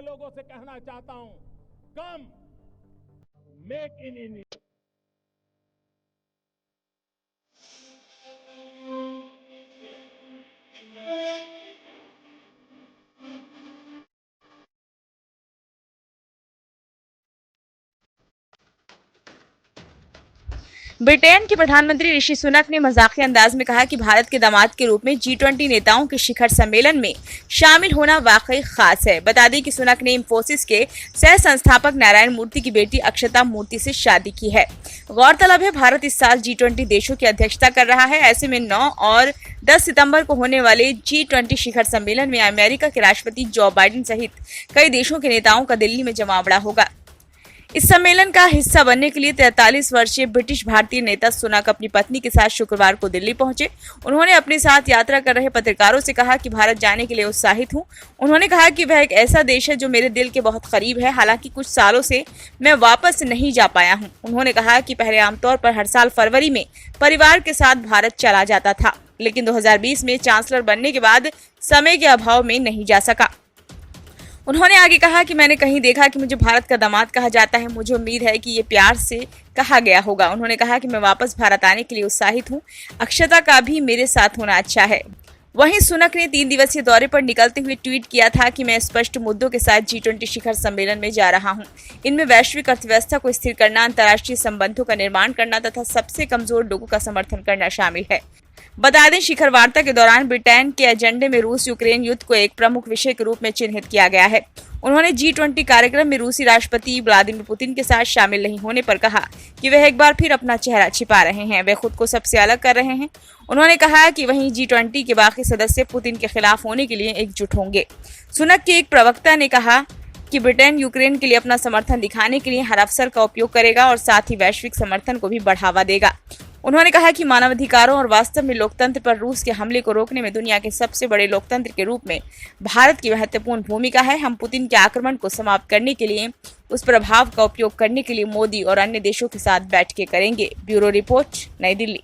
लोगों से कहना चाहता हूं, कम मेक इन इंडिया। ब्रिटेन के प्रधानमंत्री ऋषि सुनक ने मजाकिया अंदाज में कहा कि भारत के दामाद के रूप में G20 नेताओं के शिखर सम्मेलन में शामिल होना वाकई खास है। बता दें कि सुनक ने इंफोसिस के सह संस्थापक नारायण मूर्ति की बेटी अक्षता मूर्ति से शादी की है। गौरतलब है, भारत इस साल G20 देशों की अध्यक्षता कर रहा है। ऐसे में 9 और 10 सितंबर को होने वाले G20 शिखर सम्मेलन में अमेरिका के राष्ट्रपति जो बाइडेन सहित कई देशों के नेताओं का दिल्ली में जमावड़ा होगा। इस सम्मेलन का हिस्सा बनने के लिए 43 वर्षीय ब्रिटिश भारतीय नेता सुनक अपनी पत्नी के साथ शुक्रवार को दिल्ली पहुंचे। उन्होंने अपने साथ यात्रा कर रहे पत्रकारों से कहा कि भारत जाने के लिए उत्साहित हूं। उन्होंने कहा कि वह एक ऐसा देश है जो मेरे दिल के बहुत करीब है। हालांकि कुछ सालों से मैं वापस नहीं जा पाया हूं। उन्होंने कहा कि पहले आमतौर पर हर साल फरवरी में परिवार के साथ भारत चला जाता था, लेकिन 2020 में चांसलर बनने के बाद समय के अभाव में नहीं जा सका। उन्होंने आगे कहा कि मैंने कहीं देखा कि मुझे भारत का दामाद कहा जाता है। मुझे उम्मीद है कि ये प्यार से कहा गया होगा। उन्होंने कहा कि मैं वापस भारत आने के लिए उत्साहित हूँ। अक्षता का भी मेरे साथ होना अच्छा है। वहीं सुनक ने 3 दिवसीय दौरे पर निकलते हुए ट्वीट किया था कि मैं स्पष्ट मुद्दों के साथ G20 शिखर सम्मेलन में जा रहा हूं। इनमें वैश्विक अर्थव्यवस्था को स्थिर करना, अंतर्राष्ट्रीय संबंधों का निर्माण करना तथा सबसे कमजोर लोगों का समर्थन करना शामिल है। बता दें, शिखर वार्ता के दौरान ब्रिटेन के एजेंडे में रूस यूक्रेन युद्ध को एक प्रमुख विषय के रूप में चिन्हित किया गया है। उन्होंने G20 कार्यक्रम में रूसी राष्ट्रपति व्लादिमीर पुतिन के साथ शामिल नहीं होने पर कहा कि वह एक बार फिर अपना चेहरा छिपा रहे हैं, वे खुद को सबसे अलग कर रहे हैं। उन्होंने कहा कि वहीं G20 के बाकी सदस्य पुतिन के खिलाफ होने के लिए एकजुट होंगे। सुनक के एक प्रवक्ता ने कहा कि ब्रिटेन यूक्रेन के लिए अपना समर्थन दिखाने के लिए हर अवसर का उपयोग करेगा और साथ ही वैश्विक समर्थन को भी बढ़ावा देगा। उन्होंने कहा कि मानवाधिकारों और वास्तव में लोकतंत्र पर रूस के हमले को रोकने में दुनिया के सबसे बड़े लोकतंत्र के रूप में भारत की महत्वपूर्ण भूमिका है। हम पुतिन के आक्रमण को समाप्त करने के लिए उस प्रभाव का उपयोग करने के लिए मोदी और अन्य देशों के साथ बैठकें करेंगे। ब्यूरो रिपोर्ट, नई दिल्ली।